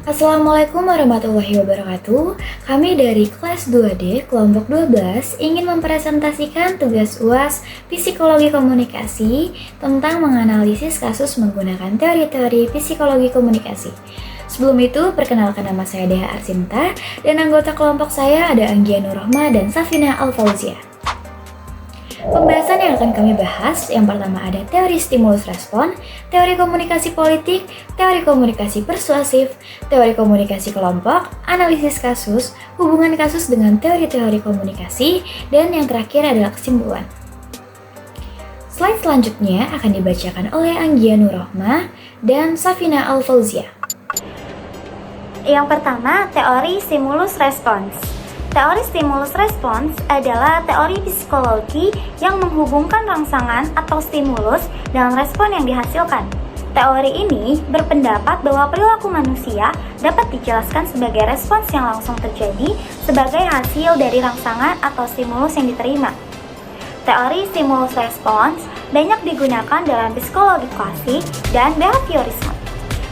Assalamualaikum warahmatullahi wabarakatuh. Kami dari kelas 2D kelompok 12 ingin mempresentasikan tugas UAS Psikologi Komunikasi tentang menganalisis kasus menggunakan teori-teori psikologi komunikasi. Sebelum itu, perkenalkan nama saya Deha Arsinta dan anggota kelompok saya ada Anggia Nurrohma dan Safina Alfauzia. Pembahasan yang akan kami bahas, yang pertama ada teori stimulus respon, teori komunikasi politik, teori komunikasi persuasif, teori komunikasi kelompok, analisis kasus, hubungan kasus dengan teori-teori komunikasi, dan yang terakhir adalah kesimpulan. Slide selanjutnya akan dibacakan oleh Anggia Nurrohma dan Safina Alfauzia. Yang pertama, teori stimulus respons. Teori stimulus respons adalah teori psikologi yang menghubungkan rangsangan atau stimulus dengan respon yang dihasilkan. Teori ini berpendapat bahwa perilaku manusia dapat dijelaskan sebagai respons yang langsung terjadi sebagai hasil dari rangsangan atau stimulus yang diterima. Teori stimulus respons banyak digunakan dalam psikologi klasik dan behaviorisme.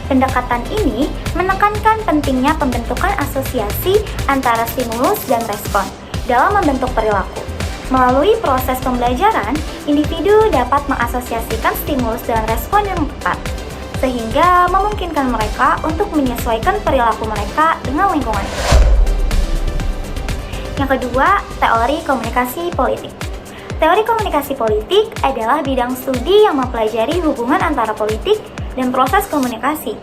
Pendekatan ini menekankan pentingnya pembentukan asosiasi antara stimulus dan respon dalam membentuk perilaku. Melalui proses pembelajaran, individu dapat mengasosiasikan stimulus dan respon yang tepat, sehingga memungkinkan mereka untuk menyesuaikan perilaku mereka dengan lingkungan. Yang kedua, teori komunikasi politik. Teori komunikasi politik adalah bidang studi yang mempelajari hubungan antara politik dan proses komunikasi.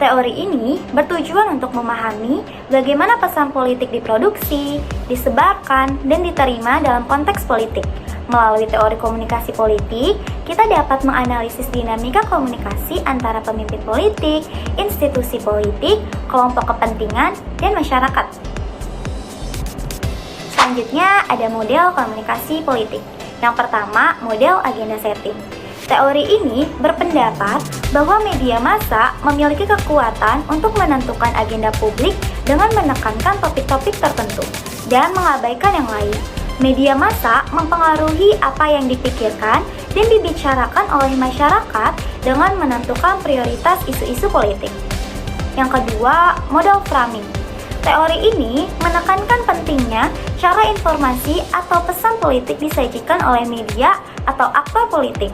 Teori ini bertujuan untuk memahami bagaimana pesan politik diproduksi, disebarkan, dan diterima dalam konteks politik. Melalui teori komunikasi politik, kita dapat menganalisis dinamika komunikasi antara pemimpin politik, institusi politik, kelompok kepentingan, dan masyarakat. Selanjutnya ada model komunikasi politik. Yang pertama, model agenda setting. Teori ini berpendapat bahwa media massa memiliki kekuatan untuk menentukan agenda publik dengan menekankan topik-topik tertentu dan mengabaikan yang lain. Media massa mempengaruhi apa yang dipikirkan dan dibicarakan oleh masyarakat dengan menentukan prioritas isu-isu politik. Yang kedua, model framing. Teori ini menekankan pentingnya cara informasi atau pesan politik disajikan oleh media atau aktor politik.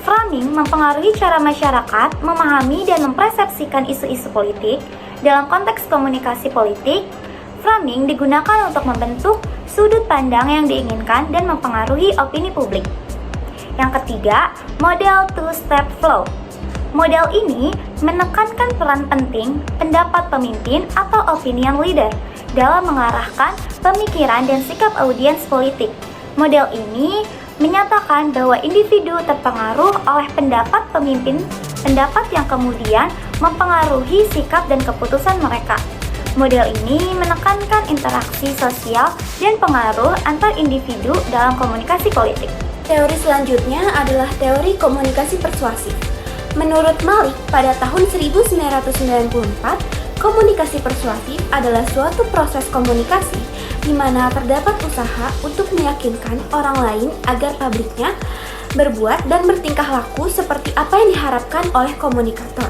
Framing mempengaruhi cara masyarakat memahami dan mempersepsikan isu-isu politik. Dalam konteks komunikasi politik, framing digunakan untuk membentuk sudut pandang yang diinginkan dan mempengaruhi opini publik. Yang ketiga, model two-step flow. Model ini menekankan peran penting pendapat pemimpin atau opinion leader dalam mengarahkan pemikiran dan sikap audiens politik. Model ini menyatakan bahwa individu terpengaruh oleh pendapat pemimpin, pendapat yang kemudian mempengaruhi sikap dan keputusan mereka. Model ini menekankan interaksi sosial dan pengaruh antar individu dalam komunikasi politik. Teori selanjutnya adalah teori komunikasi persuasif. Menurut Malik, pada tahun 1994, komunikasi persuasif adalah suatu proses komunikasi di mana terdapat usaha untuk meyakinkan orang lain agar pabriknya berbuat dan bertingkah laku seperti apa yang diharapkan oleh komunikator,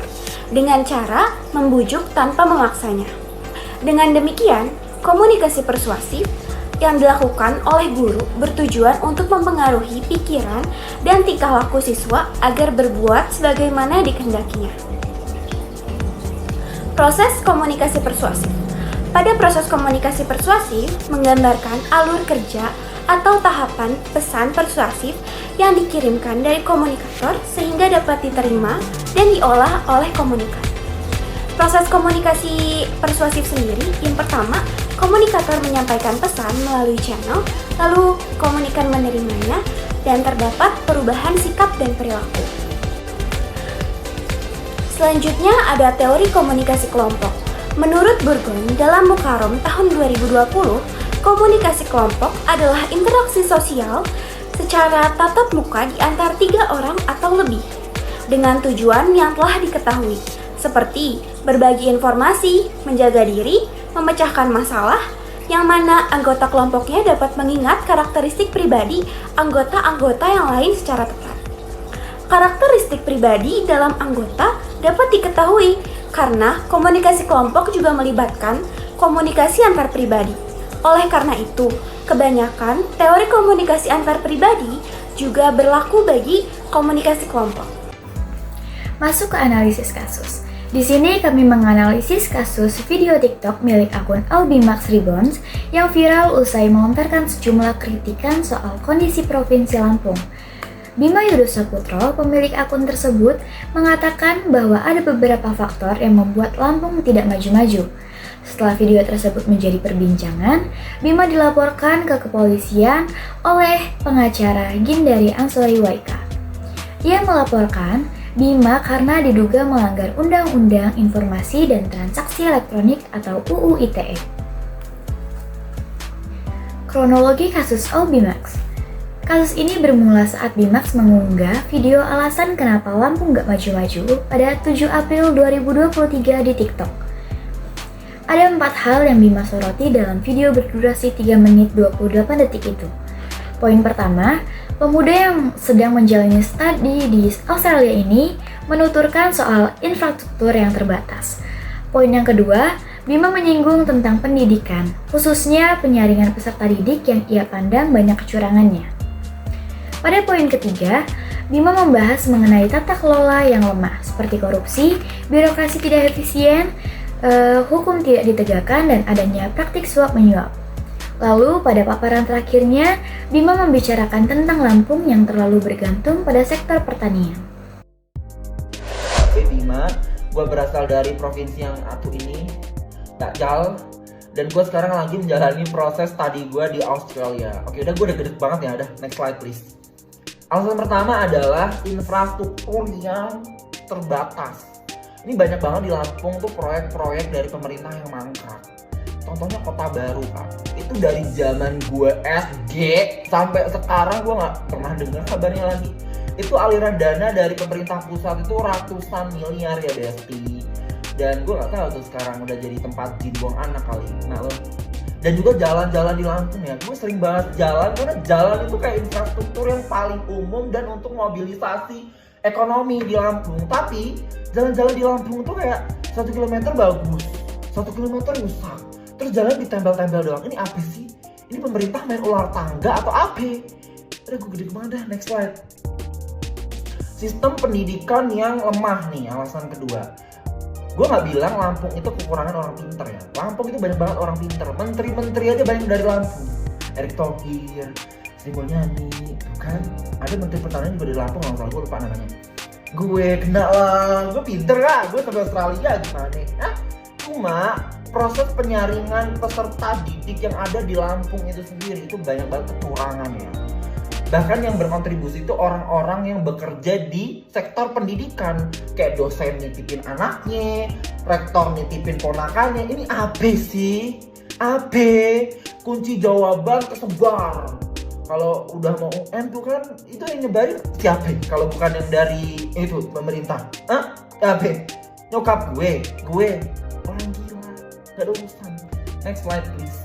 dengan cara membujuk tanpa memaksanya. Dengan demikian, komunikasi persuasif yang dilakukan oleh guru bertujuan untuk mempengaruhi pikiran dan tingkah laku siswa agar berbuat sebagaimana dikehendakinya. Proses komunikasi persuasif. Pada proses komunikasi persuasif menggambarkan alur kerja atau tahapan pesan persuasif yang dikirimkan dari komunikator sehingga dapat diterima dan diolah oleh komunikan. Proses komunikasi persuasif sendiri, yang pertama, komunikator menyampaikan pesan melalui channel, lalu komunikan menerimanya, dan terdapat perubahan sikap dan perilaku. Selanjutnya ada teori komunikasi kelompok. Menurut Burgon dalam Mukarram tahun 2020, komunikasi kelompok adalah interaksi sosial secara tatap muka di antara 3 orang atau lebih dengan tujuan yang telah diketahui, seperti berbagi informasi, menjaga diri, memecahkan masalah, yang mana anggota kelompoknya dapat mengingat karakteristik pribadi anggota-anggota yang lain secara tepat. Karakteristik pribadi dalam anggota dapat diketahui Karena komunikasi kelompok juga melibatkan komunikasi antar pribadi. Oleh karena itu, kebanyakan teori komunikasi antar pribadi juga berlaku bagi komunikasi kelompok. Masuk ke analisis kasus. Di sini kami menganalisis kasus video TikTok milik akun Albimax Rebounds yang viral usai melontarkan sejumlah kritikan soal kondisi Provinsi Lampung. Bima Yudo Saputro, pemilik akun tersebut, mengatakan bahwa ada beberapa faktor yang membuat Lampung tidak maju-maju. Setelah video tersebut menjadi perbincangan, Bima dilaporkan ke kepolisian oleh pengacara Gindari Ansori Waika. Ia melaporkan Bima karena diduga melanggar Undang-Undang Informasi dan Transaksi Elektronik atau UU ITE. Kronologi kasus Albimax. Kasus ini bermula saat Bimax mengunggah video alasan kenapa Lampung gak maju-maju pada 7 April 2023 di TikTok. Ada 4 hal yang Bima soroti dalam video berdurasi 3 menit 28 detik itu. Poin pertama, pemuda yang sedang menjalani studi di Australia ini menuturkan soal infrastruktur yang terbatas. Poin yang kedua, Bima menyinggung tentang pendidikan, khususnya penyaringan peserta didik yang ia pandang banyak kecurangannya. Pada poin ketiga, Bima membahas mengenai tata kelola yang lemah, seperti korupsi, birokrasi tidak efisien, hukum tidak ditegakkan, dan adanya praktik suap-menyuap. Lalu pada paparan terakhirnya, Bima membicarakan tentang Lampung yang terlalu bergantung pada sektor pertanian. Oke Bima, gue berasal dari provinsi yang satu ini, Dajjal, dan gue sekarang lagi menjalani proses studi gue di Australia. Oke, udah gue udah gede banget ya, udah next slide please. Alasan pertama adalah infrastruktur yang terbatas. Ini banyak banget di Lampung tuh proyek-proyek dari pemerintah yang mangkrak. Contohnya Kota Baru, Kak. Itu dari zaman gue SD sampai sekarang gue nggak pernah dengar kabarnya lagi. Itu aliran dana dari pemerintah pusat itu ratusan miliar ya Besti. Dan gue nggak tahu tuh sekarang udah jadi tempat jin buang anak kali. Nah lo. Dan juga jalan-jalan di Lampung ya. Gue sering banget jalan karena jalan itu kayak infrastruktur yang paling umum dan untuk mobilisasi ekonomi di Lampung. Tapi jalan-jalan di Lampung tuh kayak 1 kilometer bagus, 1 kilometer rusak. Terus jalan ditempel-tempel doang. Ini apa sih? Ini pemerintah main ular tangga atau apa? Udah gue gede kemana dah, next slide. Sistem pendidikan yang lemah nih, alasan kedua. Gue gak bilang Lampung itu kekurangan orang pinter ya. Lampung itu banyak banget orang pinter. Menteri-menteri aja banyak dari Lampung. Erick Thohir, Sri Mulyani, tuh kan. Ada menteri pertanian juga dari Lampung, kalau gue lupa namanya. Gue kena lah, gue pinter lah. Gue ke Australia gimana? Hah? Cuma proses penyaringan peserta didik yang ada di Lampung itu sendiri itu banyak banget kekurangan ya. Bahkan yang berkontribusi itu orang-orang yang bekerja di sektor pendidikan, kayak dosen nitipin anaknya, rektor nitipin ponakannya. Ini apa sih? Apa? Kunci jawaban kesebar. Kalau udah mau UN tuh kan itu yang nyebarin siapa? Kalau bukan yang dari itu pemerintah. Hah? Apa? Nyokap gue orang gila. Gak ada urusan. Next slide please.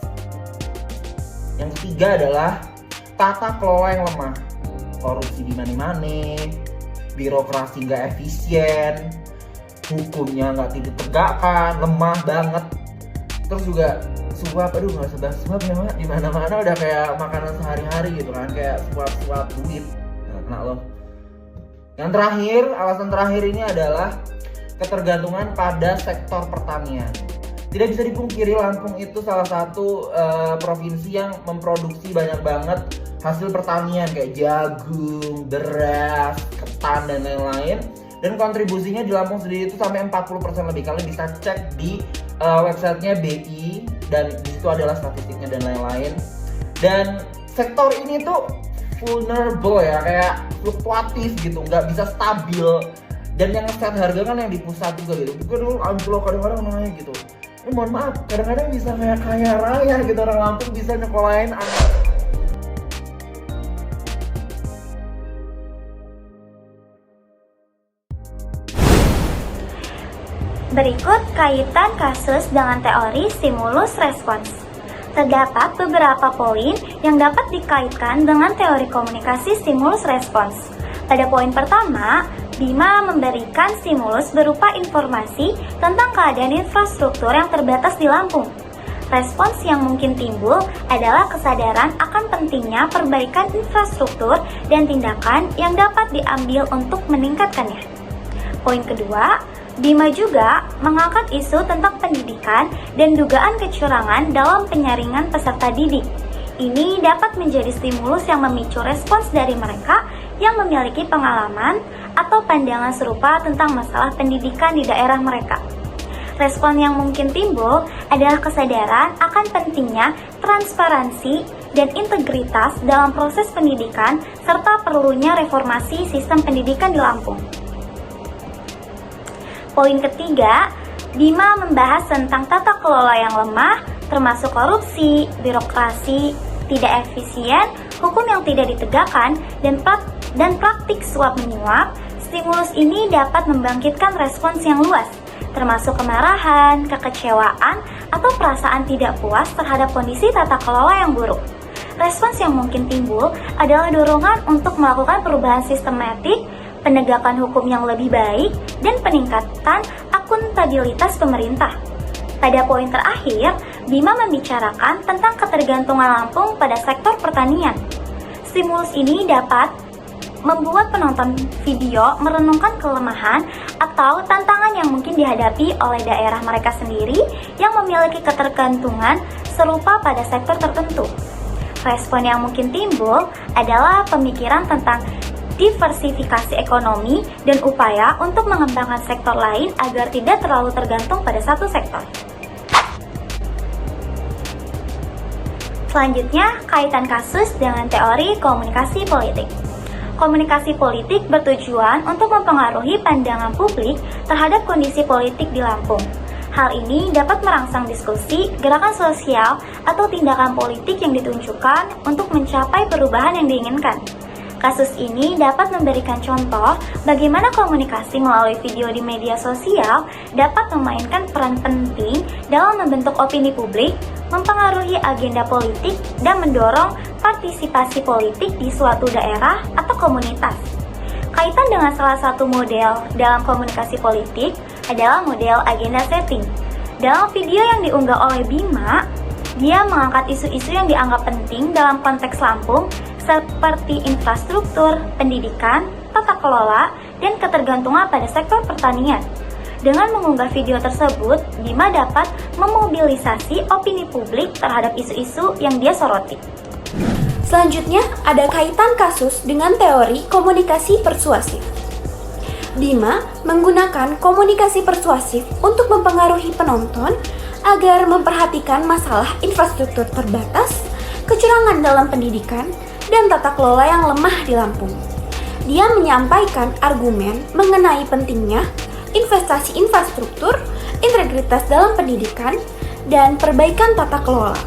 Yang ketiga adalah tata kelola yang lemah. Korupsi di mana-mana, birokrasi nggak efisien, hukumnya nggak ditegakkan, lemah banget. Terus juga suap, aduh nggak sebahas suap ya mak. Di mana-mana udah kayak makanan sehari-hari gitu kan, kayak suap duit. Nah, kena lo. Yang terakhir, alasan terakhir ini adalah ketergantungan pada sektor pertanian. Tidak bisa dipungkiri Lampung itu salah satu provinsi yang memproduksi banyak banget hasil pertanian kayak jagung, beras, ketan, dan lain-lain. Dan kontribusinya di Lampung sendiri itu sampai 40% lebih. Kalian bisa cek di websitenya BI dan di situ adalah statistiknya dan lain-lain. Dan sektor ini tuh vulnerable ya, kayak fluktuatif gitu, nggak bisa stabil. Dan yang nge-set harga kan yang di pusat juga gitu. Gue dulu amplop kadang-kadang namanya gitu. Mohon maaf, kadang-kadang bisa kayak kaya raya gitu, orang Lampung bisa nyekolahin anak. Berikut kaitan kasus dengan teori stimulus respons. Terdapat beberapa poin yang dapat dikaitkan dengan teori komunikasi stimulus respons. Pada poin pertama, Bima memberikan stimulus berupa informasi tentang keadaan infrastruktur yang terbatas di Lampung. Respons yang mungkin timbul adalah kesadaran akan pentingnya perbaikan infrastruktur dan tindakan yang dapat diambil untuk meningkatkannya. Poin kedua, Bima juga mengangkat isu tentang pendidikan dan dugaan kecurangan dalam penyaringan peserta didik. Ini dapat menjadi stimulus yang memicu respons dari mereka yang memiliki pengalaman atau pandangan serupa tentang masalah pendidikan di daerah mereka. Respon yang mungkin timbul adalah kesadaran akan pentingnya transparansi dan integritas dalam proses pendidikan serta perlunya reformasi sistem pendidikan di Lampung. Poin ketiga, Bima membahas tentang tata kelola yang lemah, termasuk korupsi, birokrasi, tidak efisien, hukum yang tidak ditegakkan, dan praktik suap menyuap. Stimulus ini dapat membangkitkan respons yang luas, termasuk kemarahan, kekecewaan, atau perasaan tidak puas terhadap kondisi tata kelola yang buruk. Respons yang mungkin timbul adalah dorongan untuk melakukan perubahan sistematik, penegakan hukum yang lebih baik, dan peningkatan akuntabilitas pemerintah. Pada poin terakhir, Bima membicarakan tentang ketergantungan Lampung pada sektor pertanian. Stimulus ini dapat membuat penonton video merenungkan kelemahan atau tantangan yang mungkin dihadapi oleh daerah mereka sendiri yang memiliki ketergantungan serupa pada sektor tertentu. Respon yang mungkin timbul adalah pemikiran tentang diversifikasi ekonomi dan upaya untuk mengembangkan sektor lain agar tidak terlalu tergantung pada satu sektor. Selanjutnya, kaitan kasus dengan teori komunikasi politik. Komunikasi politik bertujuan untuk mempengaruhi pandangan publik terhadap kondisi politik di Lampung. Hal ini dapat merangsang diskusi, gerakan sosial, atau tindakan politik yang ditunjukkan untuk mencapai perubahan yang diinginkan. Kasus ini dapat memberikan contoh bagaimana komunikasi melalui video di media sosial dapat memainkan peran penting dalam membentuk opini publik, mempengaruhi agenda politik, dan mendorong partisipasi politik di suatu daerah atau komunitas. Kaitan dengan salah satu model dalam komunikasi politik adalah model agenda setting. Dalam video yang diunggah oleh Bima, dia mengangkat isu-isu yang dianggap penting dalam konteks Lampung seperti infrastruktur, pendidikan, tata kelola, dan ketergantungan pada sektor pertanian. Dengan mengunggah video tersebut, Bima dapat memobilisasi opini publik terhadap isu-isu yang dia soroti. Selanjutnya, ada kaitan kasus dengan teori komunikasi persuasif. Bima menggunakan komunikasi persuasif untuk mempengaruhi penonton agar memperhatikan masalah infrastruktur terbatas, kecurangan dalam pendidikan, dan tata kelola yang lemah di Lampung. Dia menyampaikan argumen mengenai pentingnya investasi infrastruktur, integritas dalam pendidikan, dan perbaikan tata kelola.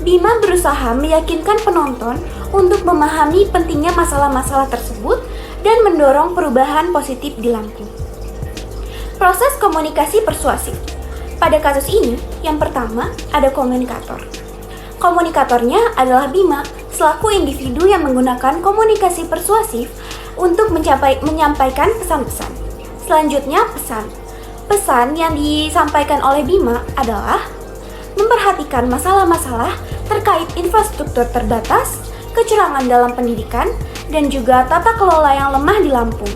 Bima berusaha meyakinkan penonton untuk memahami pentingnya masalah-masalah tersebut dan mendorong perubahan positif di Lampung. Proses komunikasi persuasif. Pada kasus ini, yang pertama ada komunikator. Komunikatornya adalah Bima selaku individu yang menggunakan komunikasi persuasif untuk menyampaikan pesan-pesan. Selanjutnya pesan. Pesan yang disampaikan oleh Bima adalah memperhatikan masalah-masalah terkait infrastruktur terbatas, kecurangan dalam pendidikan, dan juga tata kelola yang lemah di Lampung.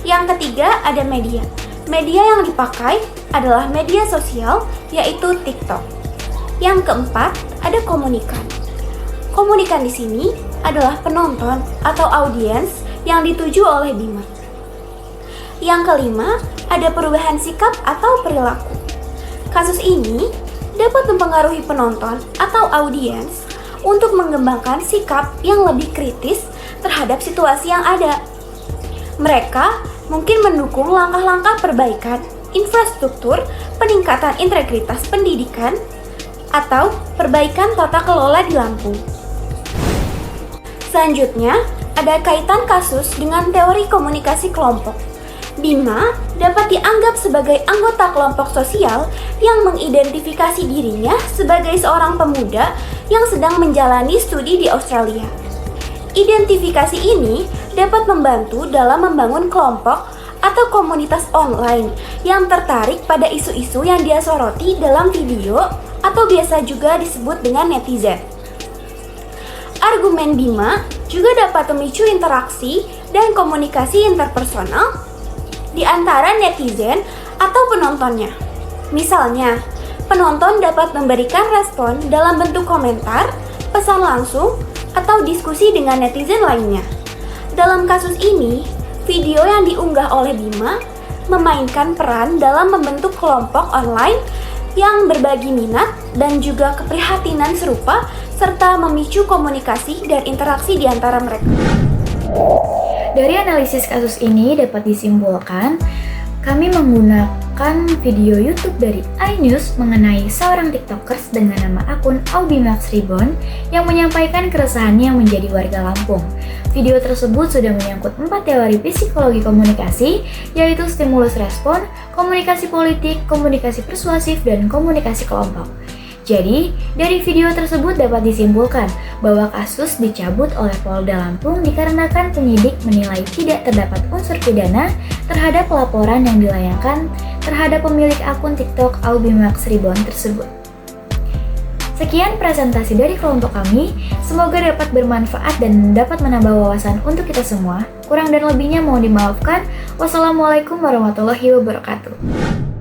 Yang ketiga ada media. Media yang dipakai adalah media sosial, yaitu TikTok. Yang keempat ada komunikan. Komunikan di sini adalah penonton atau audiens yang dituju oleh Bima. Yang kelima, ada perubahan sikap atau perilaku. Kasus ini dapat mempengaruhi penonton atau audiens untuk mengembangkan sikap yang lebih kritis terhadap situasi yang ada. Mereka mungkin mendukung langkah-langkah perbaikan infrastruktur, peningkatan integritas pendidikan, atau perbaikan tata kelola di Lampung. Selanjutnya, ada kaitan kasus dengan teori komunikasi kelompok. Bima dapat dianggap sebagai anggota kelompok sosial yang mengidentifikasi dirinya sebagai seorang pemuda yang sedang menjalani studi di Australia. Identifikasi ini dapat membantu dalam membangun kelompok atau komunitas online yang tertarik pada isu-isu yang dia soroti dalam video atau biasa juga disebut dengan netizen. Argumen Bima juga dapat memicu interaksi dan komunikasi interpersonal di antara netizen atau penontonnya. Misalnya, penonton dapat memberikan respon dalam bentuk komentar, pesan langsung, atau diskusi dengan netizen lainnya. Dalam kasus ini, video yang diunggah oleh Bima memainkan peran dalam membentuk kelompok online yang berbagi minat dan juga keprihatinan serupa serta memicu komunikasi dan interaksi di antara mereka. Dari analisis kasus ini dapat disimpulkan, kami menggunakan video YouTube dari iNews mengenai seorang TikTokers dengan nama akun Aubimax Reborn yang menyampaikan keresahannya menjadi warga Lampung. Video tersebut sudah menyangkut 4 teori psikologi komunikasi, yaitu stimulus respon, komunikasi politik, komunikasi persuasif, dan komunikasi kelompok. Jadi, dari video tersebut dapat disimpulkan bahwa kasus dicabut oleh Polda Lampung dikarenakan penyidik menilai tidak terdapat unsur pidana terhadap laporan yang dilayangkan terhadap pemilik akun TikTok Aubimax Reborn tersebut. Sekian presentasi dari kelompok kami, semoga dapat bermanfaat dan dapat menambah wawasan untuk kita semua. Kurang dan lebihnya mohon dimaafkan. Wassalamualaikum warahmatullahi wabarakatuh.